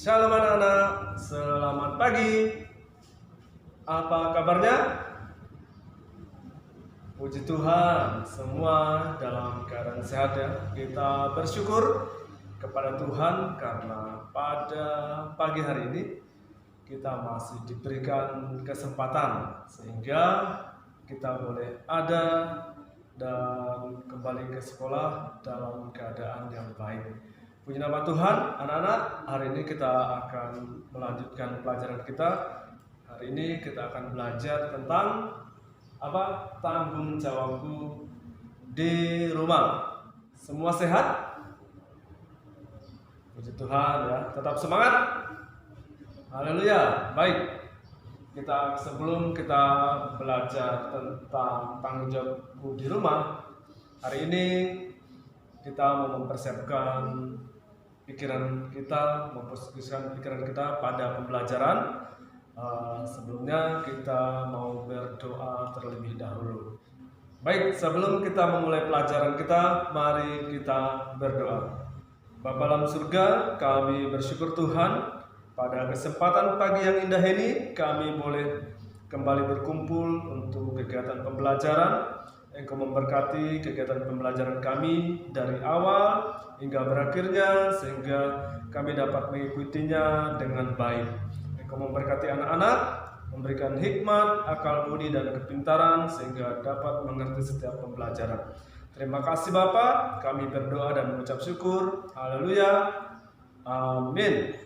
Shalom anak-anak, selamat pagi. Apa kabarnya? Puji Tuhan, semua dalam keadaan sehat ya. Kita bersyukur kepada Tuhan karena pada pagi hari ini kita masih diberikan kesempatan sehingga kita boleh ada dan kembali ke sekolah dalam keadaan yang baik. Puji nama Tuhan, anak-anak, hari ini kita akan melanjutkan pelajaran kita. Hari ini kita akan belajar tentang apa? Tanggung jawabku di rumah. Semua sehat? Puji Tuhan ya, tetap semangat. Haleluya. Baik. Sebelum kita belajar tentang tanggung jawabku di rumah, hari ini kita mau mempersiapkan memposisikan pikiran kita pada pembelajaran. Sebelumnya kita mau berdoa terlebih dahulu. Baik, sebelum kita memulai pelajaran kita, mari kita berdoa. Bapa dalam surga, kami bersyukur Tuhan pada kesempatan pagi yang indah ini kami boleh kembali berkumpul untuk kegiatan pembelajaran. Engkau memberkati kegiatan pembelajaran kami dari awal hingga berakhirnya sehingga kami dapat mengikutinya dengan baik. Engkau memberkati anak-anak, memberikan hikmat, akal budi dan kepintaran sehingga dapat mengerti setiap pembelajaran. Terima kasih Bapa, kami berdoa dan mengucap syukur. Haleluya. Amin.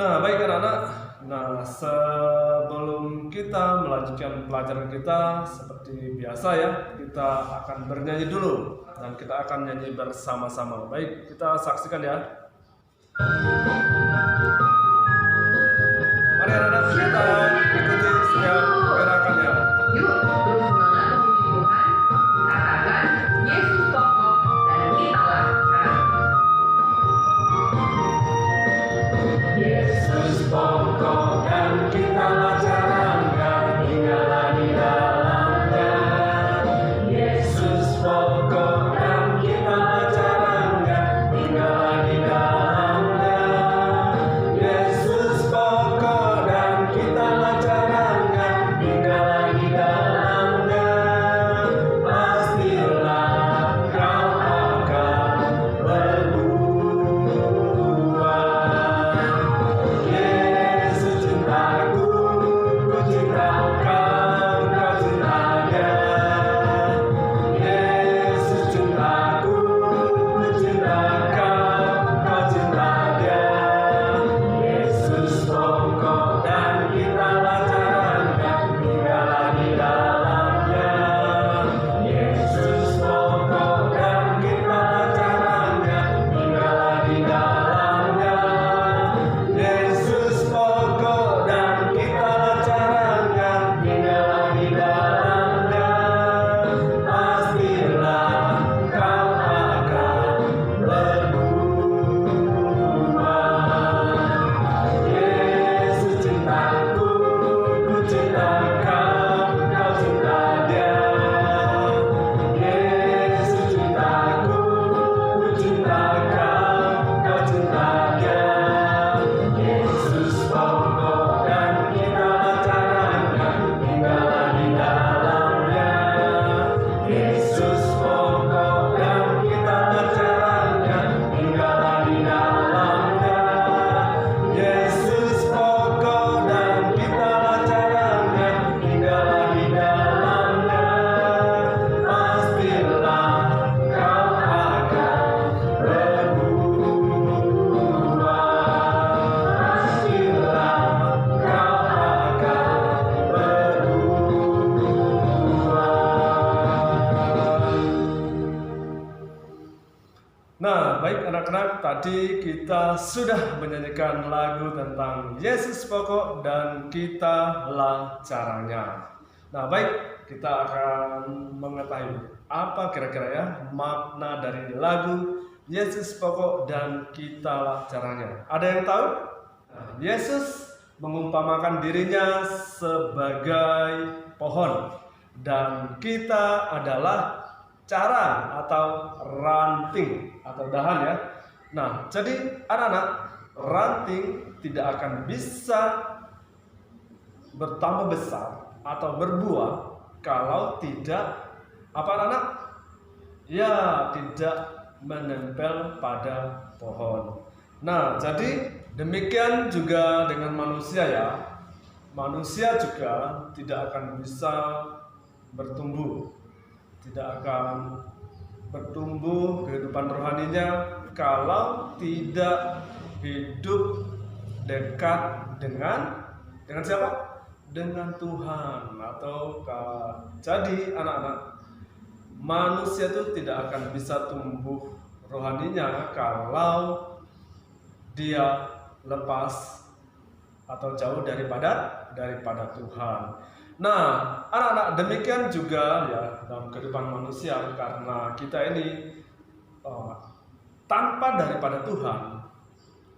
Nah, baik anak-anak. Nah, sebelum kita melanjutkan pelajaran kita seperti biasa ya, kita akan bernyanyi dulu dan kita akan nyanyi bersama-sama. Baik, kita saksikan ya. Mari anak-anak, kita ikuti setiap gerakannya. Yuk, terus semangat memuji Tuhan. Katakan, Yesus pokok dan kitalah caranya. Yesus pokok dan kitalah caranya, tinggallah di dalamnya. Yesus pokok dan kitalah caranya, tinggallah di dalamnya. Yesus pokok dan kitalah caranya, tinggallah di dalamnya. Pastilah kau akan berbuah. Yesus cintaku, ku cinta kau, kau cinta Dia. Yesus cintaku, ku cinta kau, kau cinta Dia. Yesus pokok dan kitalah caranya, tinggallah di dalamnya. Yesus pokok dan kitalah caranya, tinggallah di dalamnya. Yesus pokok dan kitalah caranya, tinggallah di dalamnya. Pastilah kau akan berbuah. Yesus cintaku, ku cinta kau, kau cinta Dia. Yesus cintaku, ku cinta kau, kau cinta Dia. Yesus pokok dan kitalah caranya, tinggallah di dalamnya. Yesus pokok dan kitalah caranya, tinggallah di dalamnya. Yesus pokok dan kitalah caranya, tinggallah di dalamnya. Pastilah kau akan berbuah. Pastilah kau akan berbuah. Nah, baik anak-anak, tadi kita sudah menyanyikan lagu tentang Yesus pokok dan kitalah caranya. Nah, baik, kita akan mengetahui apa kira-kira ya makna dari lagu Yesus pokok dan kitalah caranya. Ada yang tahu? Nah, Yesus mengumpamakan dirinya sebagai pohon dan kita adalah cara atau ranting atau dahan ya. Nah, jadi anak-anak ranting tidak akan bisa bertambah besar atau berbuah kalau tidak apa anak-anak? Ya, tidak menempel pada pohon. Nah, jadi demikian juga dengan manusia ya. Manusia juga tidak akan bisa bertumbuh, tidak akan bertumbuh kehidupan rohaninya kalau tidak hidup dekat dengan siapa? Dengan Tuhan atau jadi anak-anak, manusia itu tidak akan bisa tumbuh rohaninya kalau dia lepas atau jauh daripada Tuhan. Nah, anak-anak, demikian juga ya dalam kehidupan manusia, karena kita ini tanpa daripada Tuhan,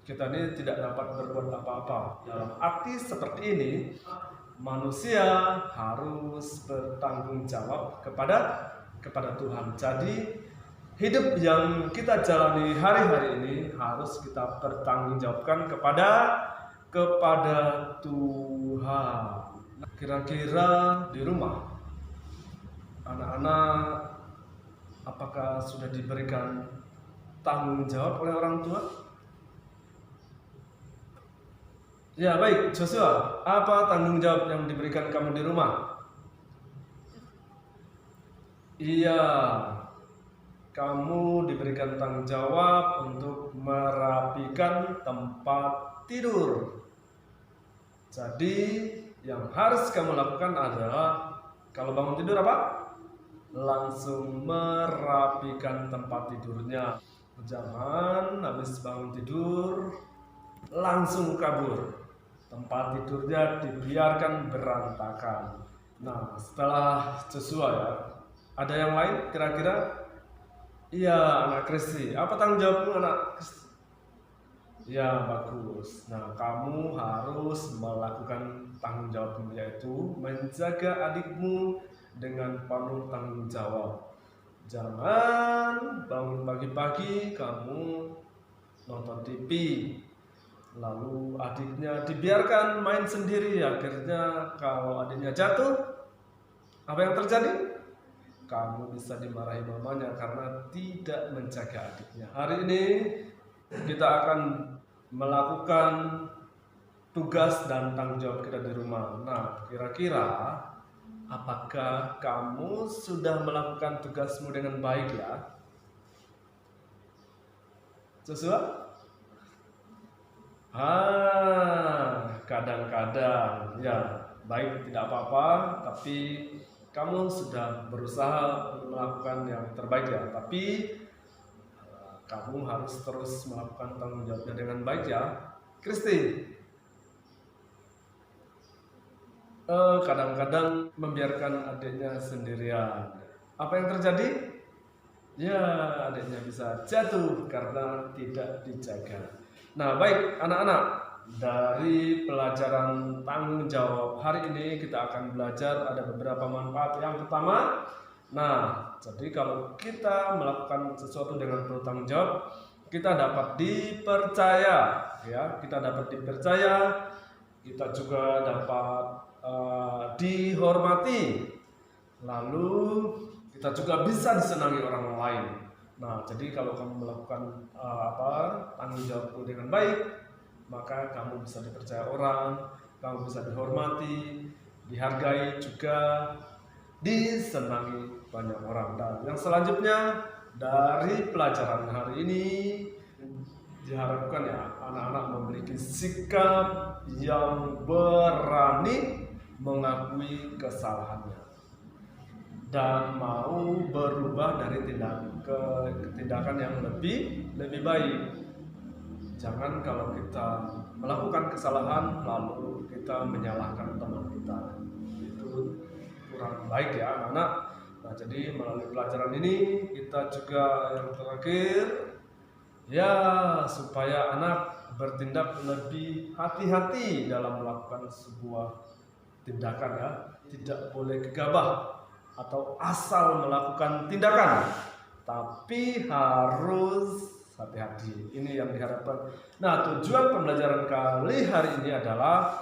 kita ini tidak dapat berbuat apa-apa. Dalam arti seperti ini, manusia harus bertanggung jawab kepada Tuhan. Jadi hidup yang kita jalani hari-hari ini harus kita pertanggungjawabkan kepada Tuhan. Kira-kira di rumah anak-anak apakah sudah diberikan tanggung jawab oleh orang tua? Ya, baik, Joshua, apa tanggung jawab yang diberikan kamu di rumah? Iya, kamu diberikan tanggung jawab untuk merapikan tempat tidur. Jadi yang harus kamu lakukan adalah kalau bangun tidur apa? Langsung merapikan tempat tidurnya. Jangan habis bangun tidur langsung kabur. Tempat tidurnya dibiarkan berantakan. Nah, setelah Joshua ya, ada yang lain kira-kira? Iya, anak Kristi. Apa tanggung jawabmu, anak Kristi? Ya, bagus. Nah, kamu harus melakukan tanggung jawabmu, yaitu menjaga adikmu dengan penuh tanggung jawab. Jangan bangun pagi-pagi kamu nonton TV, lalu adiknya dibiarkan main sendiri. Akhirnya kalau adiknya jatuh, apa yang terjadi? Kamu bisa dimarahi mamanya karena tidak menjaga adiknya. Hari ini kita akan melakukan tugas dan tanggung jawab kita di rumah. Nah, kira-kira apakah kamu sudah melakukan tugasmu dengan baik ya? Joshua? Kadang-kadang ya, baik, tidak apa-apa, tapi kamu sudah berusaha melakukan yang terbaik ya. Tapi kamu harus terus melakukan tanggung jawabnya dengan baik ya. Kristi, kadang-kadang membiarkan adiknya sendirian. Apa yang terjadi? Ya, adiknya bisa jatuh karena tidak dijaga. Nah, baik anak-anak, dari pelajaran tanggung jawab hari ini kita akan belajar ada beberapa manfaat. Yang pertama, nah, jadi kalau kita melakukan sesuatu dengan penuh tanggung jawab, kita dapat dipercaya ya, kita dapat dipercaya, kita juga dapat dihormati, lalu kita juga bisa disenangi orang lain. Nah, jadi kalau kamu melakukan tanggung jawabmu dengan baik, maka kamu bisa dipercaya orang, kamu bisa dihormati, dihargai, juga disenangi banyak orang. Dan yang selanjutnya dari pelajaran hari ini diharapkan ya anak-anak memiliki sikap yang berani mengakui kesalahannya dan mau berubah dari tindakan yang lebih baik. Jangan kalau kita melakukan kesalahan lalu kita menyalahkan teman kita, itu kurang baik ya anak-anak. Nah, jadi melalui pelajaran ini kita juga yang terakhir ya, supaya anak bertindak lebih hati-hati dalam melakukan sebuah tindakan ya, tidak boleh gegabah atau asal melakukan tindakan, tapi harus hati-hati. Ini yang diharapkan. Nah, tujuan pembelajaran kali hari ini adalah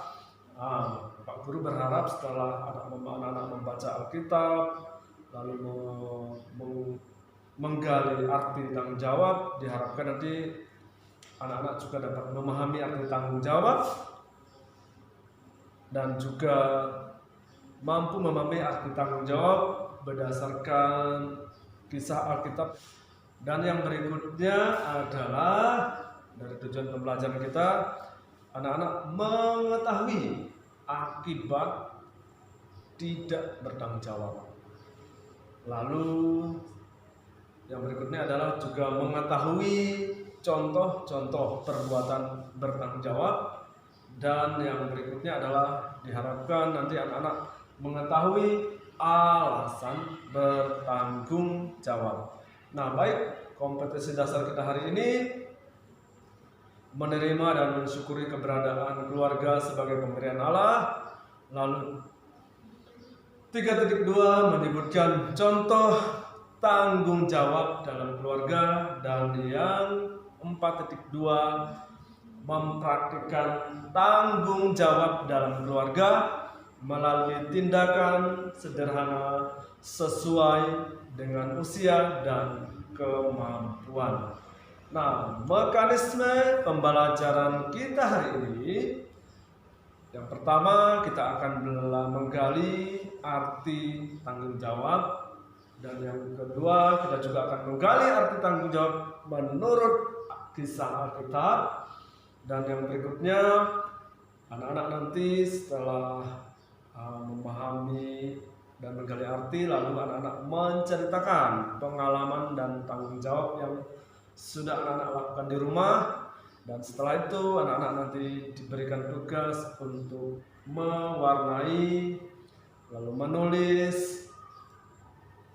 Pak Guru berharap setelah anak-anak membaca Alkitab, lalu menggali arti tanggung jawab, diharapkan nanti anak-anak juga dapat memahami arti tanggung jawab dan juga mampu memahami arti tanggung jawab berdasarkan kisah Alkitab. Dan yang berikutnya adalah dari tujuan pembelajaran kita, anak-anak mengetahui akibat tidak bertanggung jawab. Lalu yang berikutnya adalah juga mengetahui contoh-contoh perbuatan bertanggung jawab. Dan yang berikutnya adalah diharapkan nanti anak-anak mengetahui alasan bertanggung jawab. Nah, baik, kompetensi dasar kita hari ini menerima dan mensyukuri keberadaan keluarga sebagai pemberian Allah. Lalu 3.2 menyebutkan contoh tanggung jawab dalam keluarga, dan yang 4.2 mempraktikkan tanggung jawab dalam keluarga melalui tindakan sederhana sesuai dengan usia dan kemampuan. Nah, mekanisme pembelajaran kita hari ini, yang pertama kita akan menggali arti tanggung jawab, dan yang kedua kita juga akan menggali arti tanggung jawab menurut kisah Alkitab, dan yang berikutnya anak-anak nanti setelah memahami dan menggali arti, lalu anak-anak menceritakan pengalaman dan tanggung jawab yang sudah anak-anak lakukan di rumah. Dan setelah itu anak-anak nanti diberikan tugas untuk mewarnai, lalu menulis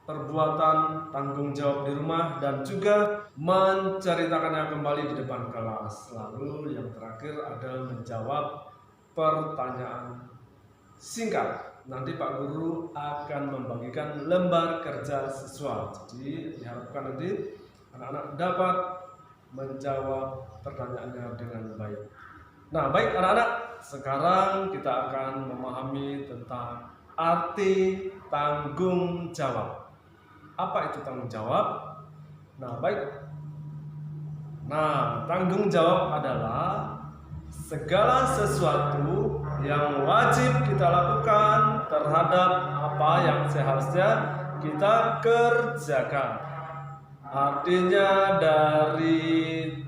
perbuatan tanggung jawab di rumah, dan juga menceritakannya kembali di depan kelas. Lalu yang terakhir ada menjawab pertanyaan singkat. Nanti Pak Guru akan membagikan lembar kerja siswa. Jadi diharapkan nanti anak-anak dapat menjawab pertanyaannya dengan baik. Nah, baik anak-anak, sekarang kita akan memahami tentang arti tanggung jawab. Apa itu tanggung jawab? Nah, baik. Nah, tanggung jawab adalah segala sesuatu yang wajib kita lakukan terhadap apa yang seharusnya kita kerjakan. Artinya dari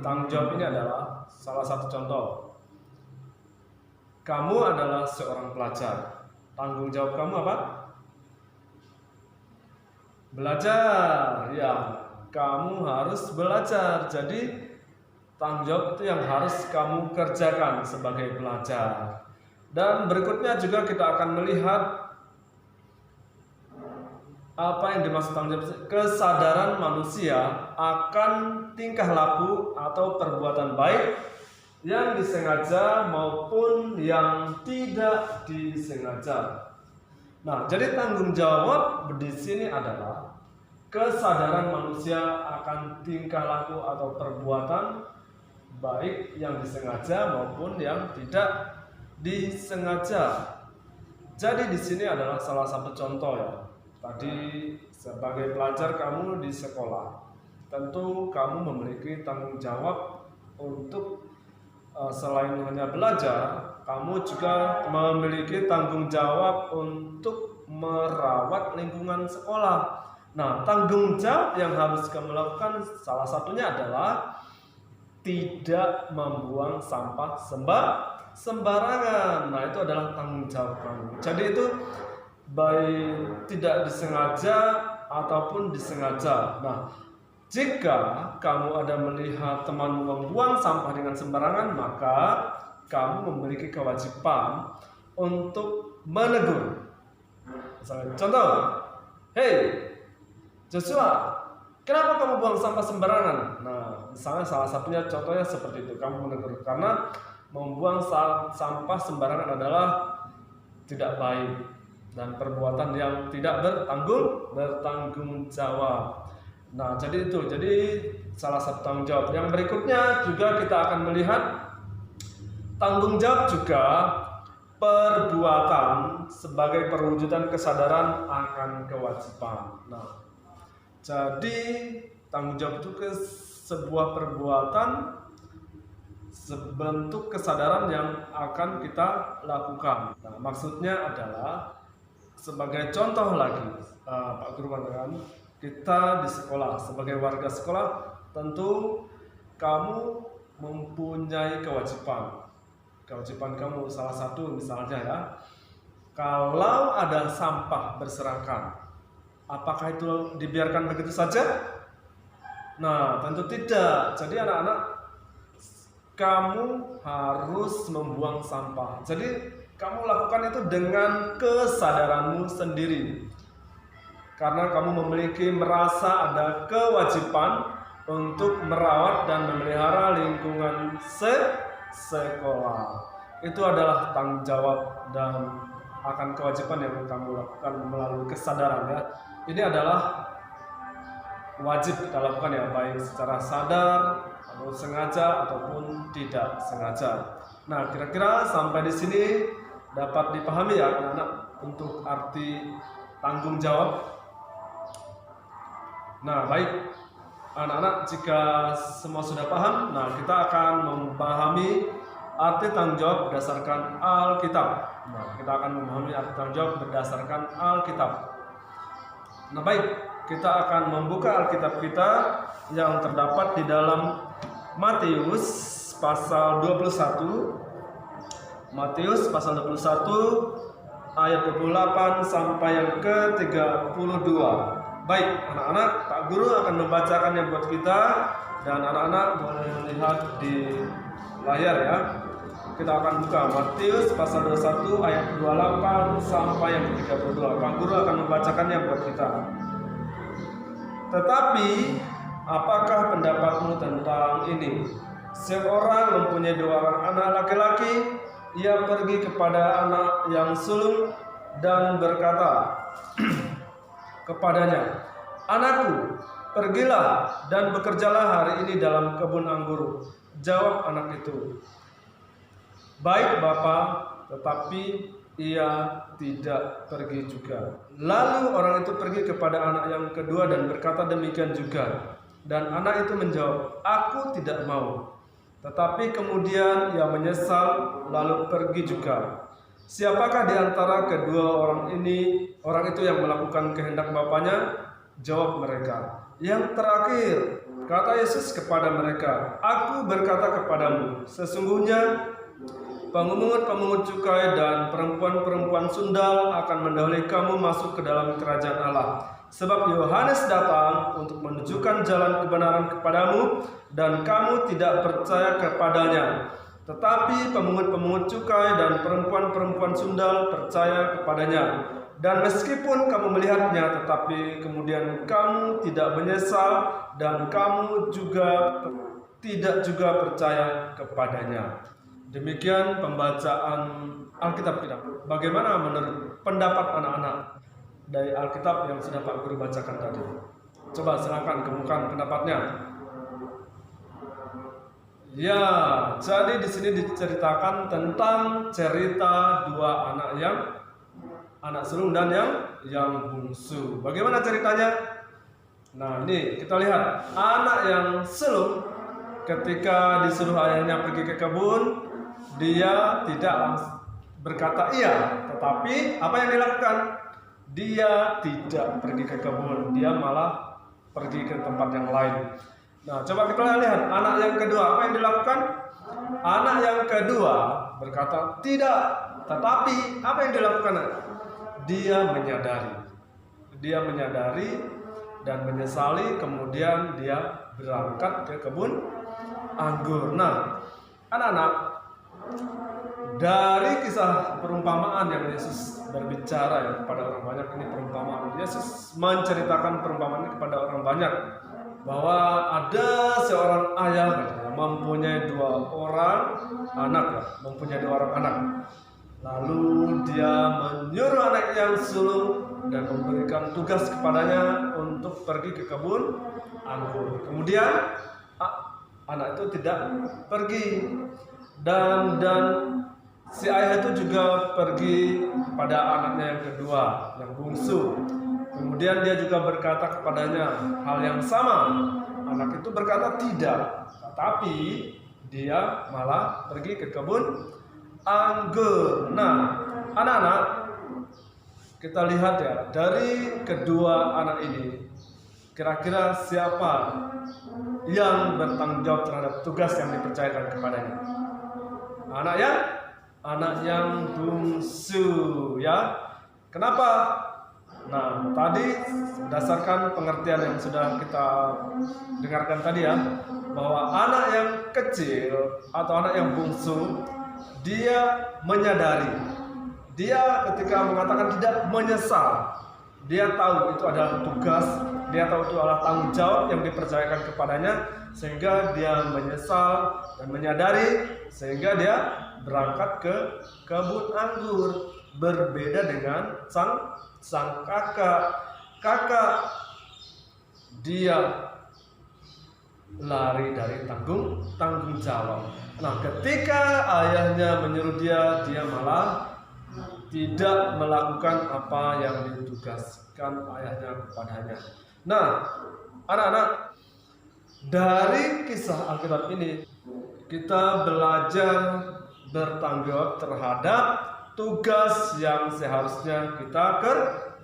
tanggung jawab ini adalah salah satu contoh. Kamu adalah seorang pelajar. Tanggung jawab kamu apa? Belajar. Ya, kamu harus belajar. Jadi tanggung jawab itu yang harus kamu kerjakan sebagai pelajar. Dan berikutnya juga kita akan melihat apa yang dimaksud tanggung jawab. Kesadaran manusia akan tingkah laku atau perbuatan baik yang disengaja maupun yang tidak disengaja. Nah, jadi tanggung jawab di sini adalah kesadaran manusia akan tingkah laku atau perbuatan baik yang disengaja maupun yang tidak disengaja. Jadi di sini adalah salah satu contoh ya. Tadi sebagai pelajar kamu di sekolah, tentu kamu memiliki tanggung jawab untuk selain hanya belajar, kamu juga memiliki tanggung jawab untuk merawat lingkungan sekolah. Nah, tanggung jawab yang harus kamu lakukan salah satunya adalah tidak membuang sampah sembarangan. Nah, itu adalah tanggung jawab kamu. Jadi itu baik tidak disengaja ataupun disengaja. Nah, jika kamu ada melihat teman membuang sampah dengan sembarangan, maka kamu memiliki kewajiban untuk menegur. Misalnya, contoh, hey Joshua, kenapa kamu buang sampah sembarangan? Nah, misalnya salah satunya contohnya seperti itu, kamu menegur karena membuang sampah sembarangan adalah tidak baik dan perbuatan yang tidak bertanggung jawab. Nah, jadi itu. Jadi salah satu tanggung jawab. Yang berikutnya juga kita akan melihat tanggung jawab juga perbuatan sebagai perwujudan kesadaran akan kewajiban. Nah, jadi tanggung jawab itu sebuah perbuatan sebentuk kesadaran yang akan kita lakukan. Nah, maksudnya adalah sebagai contoh lagi, Pak Guru katakan, kita di sekolah sebagai warga sekolah tentu kamu mempunyai kewajiban. Kewajiban kamu salah satu misalnya ya, kalau ada sampah berserakan, apakah itu dibiarkan begitu saja? Nah, tentu tidak. Jadi anak-anak, kamu harus membuang sampah. Jadi kamu lakukan itu dengan kesadaranmu sendiri. Karena kamu merasa ada kewajiban untuk merawat dan memelihara lingkungan sekolah. Itu adalah tanggung jawab dan akan kewajiban yang kamu lakukan melalui kesadaran ya. Ini adalah wajib kita lakukan ya, baik secara sadar atau sengaja ataupun tidak sengaja. Nah, kira-kira sampai di sini dapat dipahami ya anak-anak untuk arti tanggung jawab. Nah, baik anak-anak, jika semua sudah paham, nah kita akan memahami arti tanggung jawab berdasarkan Alkitab. Nah, kita akan memahami arti tanggung jawab berdasarkan Alkitab. Nah, baik, kita akan membuka Alkitab kita yang terdapat di dalam Matius pasal 21. Matius pasal 21 ayat 28 sampai yang ke-32. Baik, anak-anak, Pak Guru akan membacakannya buat kita dan anak-anak boleh melihat di layar ya. Kita akan buka Matius pasal 21 ayat 28 sampai yang ke-32. Pak Guru akan membacakannya buat kita. Tetapi apakah pendapatmu tentang ini? Seorang mempunyai 2 orang anak laki-laki. Ia pergi kepada anak yang sulung dan berkata kepadanya, "Anakku, pergilah dan bekerjalah hari ini dalam kebun anggur." Jawab anak itu, "Baik, Bapa," tetapi ia tidak pergi juga. Lalu orang itu pergi kepada anak yang kedua dan berkata demikian juga. Dan anak itu menjawab, "Aku tidak mau." Tetapi kemudian ia menyesal lalu pergi juga. Siapakah di antara kedua orang itu yang melakukan kehendak bapaknya? Jawab mereka, "Yang terakhir." Kata Yesus kepada mereka, "Aku berkata kepadamu, sesungguhnya pemungut cukai dan perempuan-perempuan sundal akan mendahului kamu masuk ke dalam kerajaan Allah. Sebab Yohanes datang untuk menunjukkan jalan kebenaran kepadamu dan kamu tidak percaya kepadanya. Tetapi pemungut cukai dan perempuan-perempuan sundal percaya kepadanya. Dan meskipun kamu melihatnya, tetapi kemudian kamu tidak menyesal dan kamu juga tidak percaya kepadanya." Demikian pembacaan Alkitab kita. Bagaimana menurut pendapat anak-anak dari Alkitab yang sudah Pak Guru bacakan tadi? Coba silakan kemukakan pendapatnya. Ya, jadi di sini diceritakan tentang cerita 2 anak sulung dan yang bungsu. Bagaimana ceritanya? Nah, ini kita lihat anak yang sulung ketika disuruh ayahnya pergi ke kebun, dia tidak berkata iya, tetapi apa yang dilakukan? Dia tidak pergi ke kebun, dia malah pergi ke tempat yang lain. Nah, coba kita lihat anak yang kedua, apa yang dilakukan? Anak yang kedua berkata tidak, tetapi apa yang dilakukan? Dia menyadari dan menyesali, kemudian dia berangkat ke kebun anggur. Nah, anak-anak, dari kisah perumpamaan yang Yesus berbicara ya kepada orang banyak, ini perumpamaan. Yesus menceritakan perumpamaan ini kepada orang banyak, bahwa ada seorang ayah mempunyai 2 orang anak. Lalu dia menyuruh anak yang sulung dan memberikan tugas kepadanya untuk pergi ke kebun anggur. Kemudian anak itu tidak pergi, dan si ayah itu juga pergi kepada anaknya yang kedua, yang bungsu. Kemudian dia juga berkata kepadanya hal yang sama. Anak itu berkata tidak, tetapi dia malah pergi ke kebun anggur. Nah, anak-anak, kita lihat ya, dari kedua anak ini, kira-kira siapa yang bertanggung jawab terhadap tugas yang dipercayakan kepadanya? Anak yang bungsu, ya. Kenapa? Nah, tadi berdasarkan pengertian yang sudah kita dengarkan tadi ya, bahwa anak yang kecil atau anak yang bungsu, dia menyadari, dia ketika mengatakan tidak menyesal, dia tahu itu adalah tugas, dia tahu itu adalah tanggung jawab yang dipercayakan kepadanya, sehingga dia menyesal dan menyadari, sehingga dia berangkat ke kebun anggur. Berbeda dengan sang kakak, dia lari dari tanggung jawab. Nah, ketika ayahnya menyuruh dia malah tidak melakukan apa yang ditugaskan ayahnya kepadanya. Nah, anak-anak, dari kisah Alkitab ini kita belajar bertanggung jawab terhadap tugas yang seharusnya kita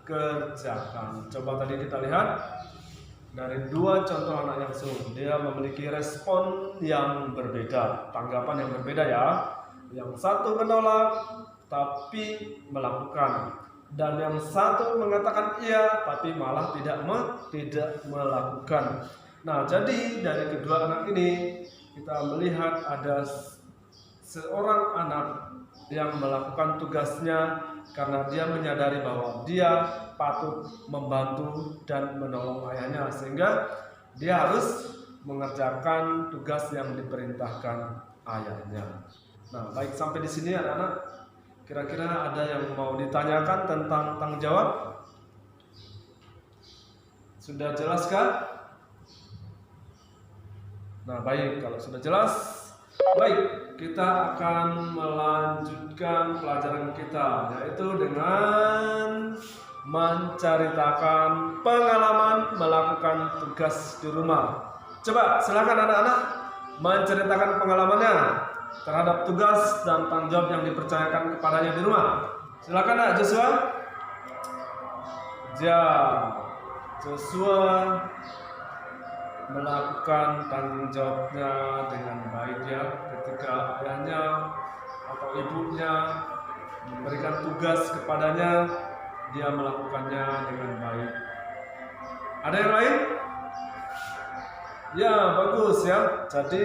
kerjakan. Coba tadi kita lihat dari dua contoh anak yang sulung, dia memiliki respon yang berbeda, tanggapan yang berbeda ya. Yang satu menolak tapi melakukan, dan yang satu mengatakan iya tapi malah tidak melakukan. Nah, jadi dari kedua anak ini kita melihat ada seorang anak yang melakukan tugasnya karena dia menyadari bahwa dia patut membantu dan menolong ayahnya, sehingga dia harus mengerjakan tugas yang diperintahkan ayahnya. Nah, baik, sampai di sini anak-anak, kira-kira ada yang mau ditanyakan tentang tanggung jawab? Sudah jelas kah? Nah, baik, kalau sudah jelas, baik, kita akan melanjutkan pelajaran kita, yaitu dengan menceritakan pengalaman melakukan tugas di rumah. Coba silakan anak-anak menceritakan pengalamannya terhadap tugas dan tanggung jawab yang dipercayakan kepadanya di rumah. Silakan Nak Joshua. Joshua melakukan tanggung jawabnya dengan baik ya, ketika ayahnya atau ibunya memberikan tugas kepadanya, dia melakukannya dengan baik. Ada yang lain? Ya, bagus ya. Jadi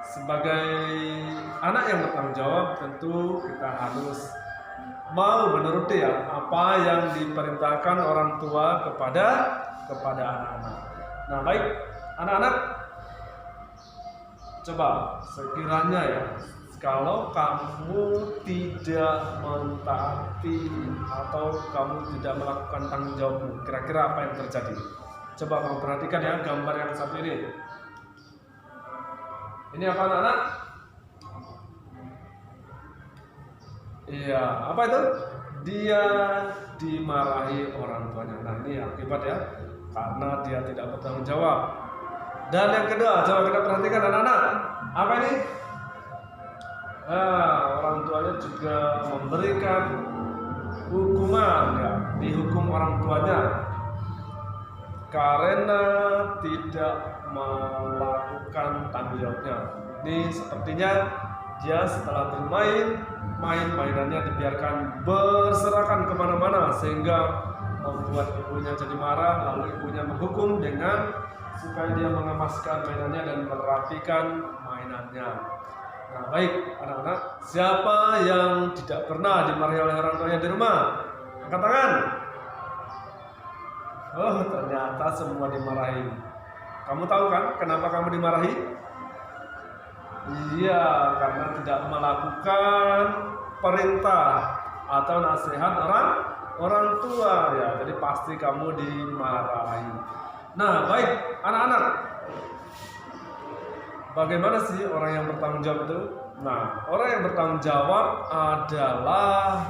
sebagai anak yang bertanggung jawab, tentu kita harus mau menuruti ya apa yang diperintahkan orang tua kepada anak-anak. Nah, baik anak-anak, coba sekiranya ya, kalau kamu tidak mentaati atau kamu tidak melakukan tanggung jawabmu, kira-kira apa yang terjadi? Coba kamu perhatikan ya gambar yang satu ini. Ini apa anak-anak? Iya, apa itu? Dia dimarahi orang tuanya. Nah, ini akibat ya, karena dia tidak bertanggung jawab. Dan yang kedua, coba kita perhatikan anak-anak. Apa ini? Orang tuanya juga memberikan hukuman ya, dihukum orang tuanya karena tidak melakukan tanggung jawabnya. Ini sepertinya dia setelah bermain, mainannya dibiarkan berserakan kemana-mana, sehingga membuat ibunya jadi marah. Lalu ibunya menghukum dengan supaya dia mengemaskan mainannya dan merapikan mainannya. Nah, baik anak-anak, siapa yang tidak pernah dimarahi oleh orang tuanya di rumah? Angkat tangan. Oh, ternyata semua dimarahi. Kamu tahu kan kenapa kamu dimarahi? Iya, karena tidak melakukan perintah atau nasihat orang tua ya. Jadi pasti kamu dimarahi. Nah, baik anak-anak. Bagaimana sih orang yang bertanggung jawab itu? Nah, orang yang bertanggung jawab adalah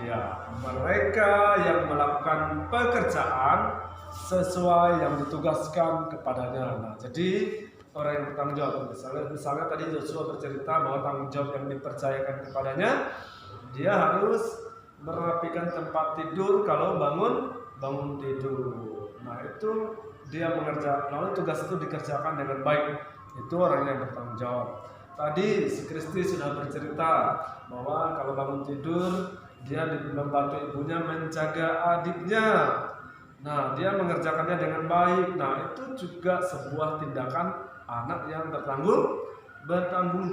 ya mereka yang melakukan pekerjaan sesuai yang ditugaskan kepadanya. Nah, jadi orang yang bertanggung jawab, misalnya tadi Joshua bercerita bahwa tanggung jawab yang dipercayakan kepadanya, dia harus merapikan tempat tidur kalau bangun tidur. Nah, itu dia mengerjakan, lalu tugas itu dikerjakan dengan baik. Itu orang yang bertanggung jawab. Tadi si Kristi sudah bercerita bahwa kalau bangun tidur dia membantu ibunya menjaga adiknya. Nah, dia mengerjakannya dengan baik. Nah, itu juga sebuah tindakan anak yang bertanggung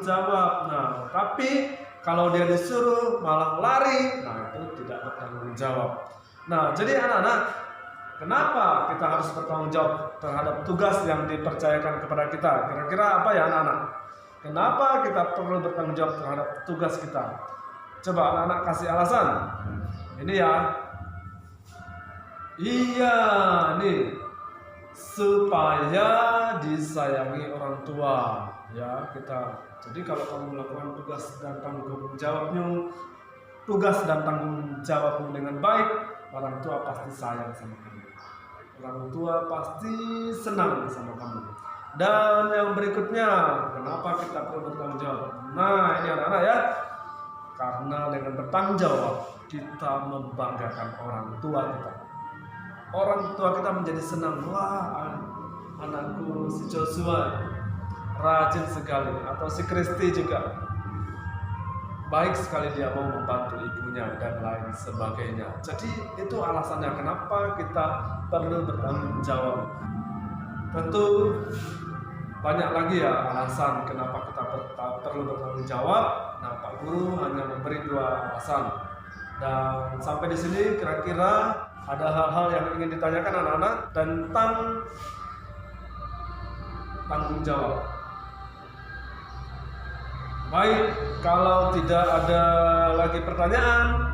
jawab. Nah, tapi kalau dia disuruh malah lari, nah itu tidak bertanggung jawab. Nah, jadi anak-anak, kenapa kita harus bertanggung jawab terhadap tugas yang dipercayakan kepada kita? Kira-kira apa ya anak-anak? Kenapa kita perlu bertanggung jawab terhadap tugas kita? Coba anak-anak kasih alasan. Ini ya. Iya, nih. Supaya disayangi orang tua ya kita. Jadi kalau kamu melakukan tugas dan tanggung jawabmu dengan baik, orang tua pasti sayang sama kamu. Orang tua pasti senang sama kamu. Dan yang berikutnya, kenapa kita perlu bertanggung jawab? Nah, ini anak-anak ya. Karena dengan bertanggung jawab kita membanggakan orang tua kita. Orang tua kita menjadi senang, wah anakku si Joshua rajin sekali, atau si Kristi juga baik sekali, dia mau membantu ibunya dan lain sebagainya. Jadi itu alasannya kenapa kita perlu bertanggung jawab. Tentu banyak lagi ya alasan kenapa kita perlu bertanggung jawab. Nah, Pak Guru hanya memberi 2 alasan. Dan sampai di sini kira-kira ada hal-hal yang ingin ditanyakan anak-anak tentang tanggung jawab. Baik, kalau tidak ada lagi pertanyaan,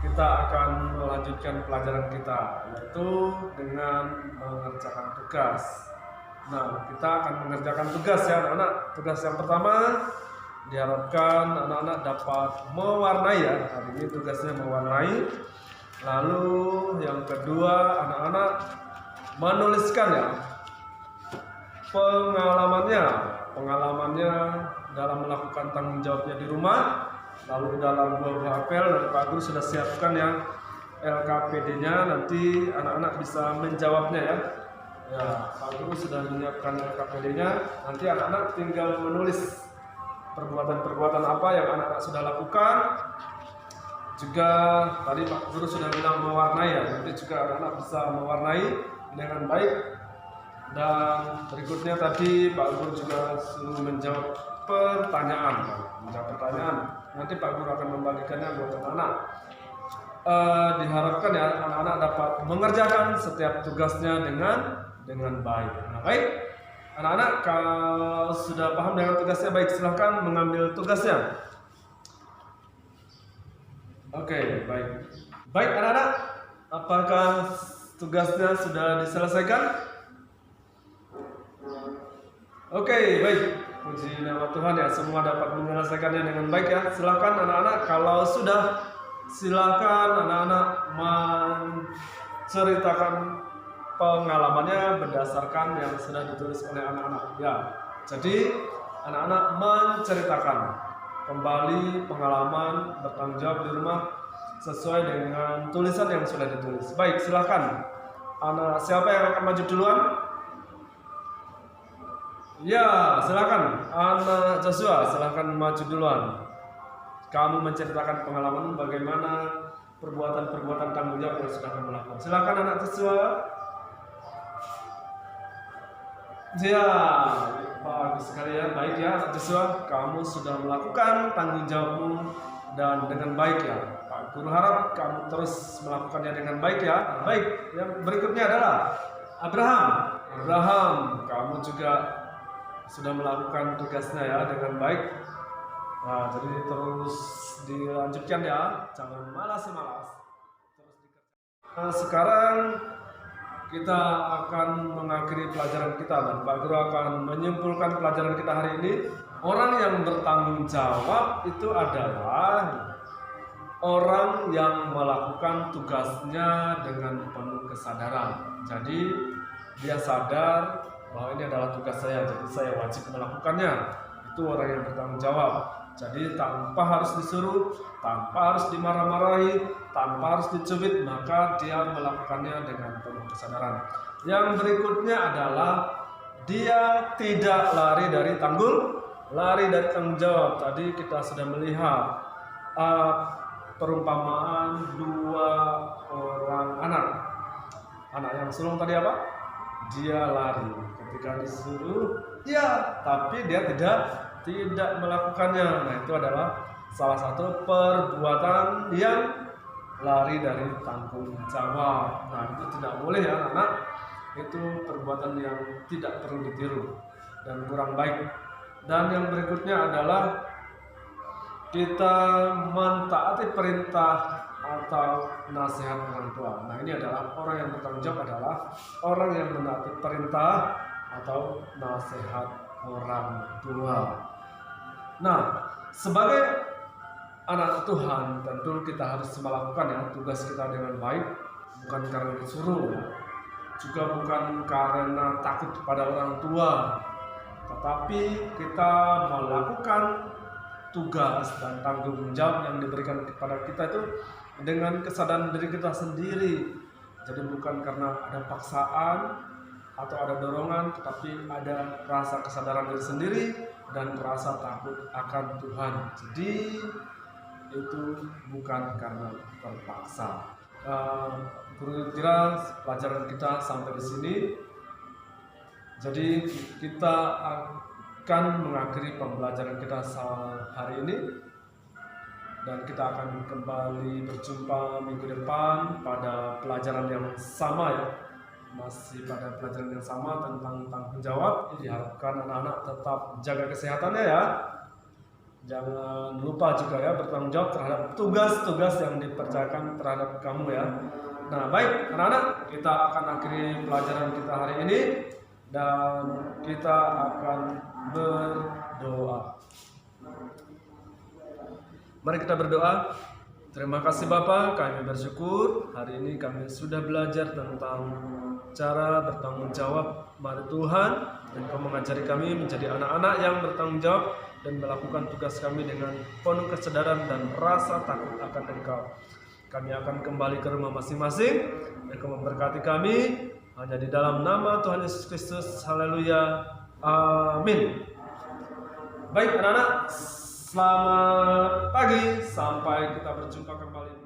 kita akan melanjutkan pelajaran kita, yaitu dengan mengerjakan tugas. Nah, kita akan mengerjakan tugas ya anak-anak. Tugas yang pertama diharapkan anak-anak dapat mewarnai ya. Hari ini tugasnya mewarnai. Lalu yang kedua, anak-anak menuliskan ya pengalamannya dalam melakukan tanggung jawabnya di rumah. Lalu dalam buah apel dari Pak Guru sudah siapkan yang LKPD-nya, nanti anak-anak bisa menjawabnya ya. Ya, Pak Guru sudah menyiapkan LKPD-nya, nanti anak-anak tinggal menulis perbuatan-perbuatan apa yang anak-anak sudah lakukan. Juga tadi Pak Guru sudah bilang mewarnai ya, nanti juga anak-anak bisa mewarnai dengan baik. Dan berikutnya tadi Pak Guru juga suruh menjawab pertanyaan. Nanti Pak Guru akan membagikannya buat anak-anak. Diharapkan ya anak-anak dapat mengerjakan setiap tugasnya dengan baik. Nah, baik, anak-anak kalau sudah paham dengan tugasnya, baik, silahkan mengambil tugasnya. Oke, baik. Baik anak-anak, apakah tugasnya sudah diselesaikan? Oke, baik. Puji nama Tuhan ya, semua dapat menyelesaikannya dengan baik ya. Silakan anak-anak, kalau sudah, silakan anak-anak menceritakan pengalamannya berdasarkan yang sudah ditulis oleh anak-anak ya. Jadi anak-anak menceritakan kembali pengalaman bertanggung jawab di rumah sesuai dengan tulisan yang sudah ditulis. Baik, silakan. Anak siapa yang akan maju duluan? Ya, silakan. Anak Joshua, silakan maju duluan. Kamu menceritakan pengalaman bagaimana perbuatan-perbuatan tanggung jawab yang sudah kamu lakukan. Silakan anak Joshua. Ya, bagus sekali ya. Baik ya anak Joshua, kamu sudah melakukan tanggung jawabmu dan dengan baik ya. Pak Guru harap kamu terus melakukannya dengan baik ya. Baik, yang berikutnya adalah Abraham. Abraham, kamu juga sudah melakukan tugasnya ya dengan baik. Nah, jadi terus dilanjutkan ya, jangan malas-malas. Nah, sekarang kita akan mengakhiri pelajaran kita dan Pak Guru akan menyimpulkan pelajaran kita hari ini. Orang yang bertanggung jawab itu adalah orang yang melakukan tugasnya dengan penuh kesadaran. Jadi dia sadar bahwa ini adalah tugas saya, jadi saya wajib melakukannya. Itu orang yang bertanggung jawab. Jadi tanpa harus disuruh, tanpa harus dimarah-marahi, tanpa harus dicubit, maka dia melakukannya dengan penuh kesadaran. Yang berikutnya adalah dia tidak lari dari tanggung jawab. Tadi kita sudah melihat perumpamaan dua orang anak yang sulung tadi apa? Dia lari ketika disuruh, ya, tapi dia tidak melakukannya. Nah, itu adalah salah satu perbuatan yang lari dari tanggung jawab. Nah, itu tidak boleh ya anak. Itu perbuatan yang tidak perlu ditiru dan kurang baik. Dan yang berikutnya adalah kita mentaati perintah atau nasihat orang tua. Nah, ini adalah orang yang bertanggung jawab adalah orang yang menaati perintah atau nasihat orang tua. Nah, sebagai anak Tuhan tentu kita harus melakukan ya tugas kita dengan baik, bukan karena disuruh, juga bukan karena takut pada orang tua, tetapi kita melakukan tugas dan tanggung jawab yang diberikan kepada kita itu dengan kesadaran diri kita sendiri. Jadi bukan karena ada paksaan atau ada dorongan, tetapi ada rasa kesadaran diri sendiri dan rasa takut akan Tuhan. Jadi itu bukan karena terpaksa. Guru kira pelajaran kita sampai di sini. Jadi kita akan mengakhiri pembelajaran kita hari ini dan kita akan kembali berjumpa minggu depan pada pelajaran yang sama ya, masih pada pelajaran yang sama tentang tanggung jawab. Diharapkan anak-anak tetap jaga kesehatannya ya, jangan lupa juga ya bertanggung jawab terhadap tugas-tugas yang dipercayakan terhadap kamu ya. Nah, baik anak-anak, kita akan akhiri pelajaran kita hari ini dan kita akan berdoa. Mari kita berdoa. Terima kasih Bapa, kami bersyukur hari ini kami sudah belajar tentang cara bertanggung jawab. Mari Tuhan, Engkau mengajari kami menjadi anak-anak yang bertanggung jawab dan melakukan tugas kami dengan penuh kesadaran dan rasa takut akan Engkau. Kami akan kembali ke rumah masing-masing. Engkau memberkati kami hanya di dalam nama Tuhan Yesus Kristus. Haleluya. Amin. Baik anak-anak, selamat pagi, sampai kita berjumpa kembali.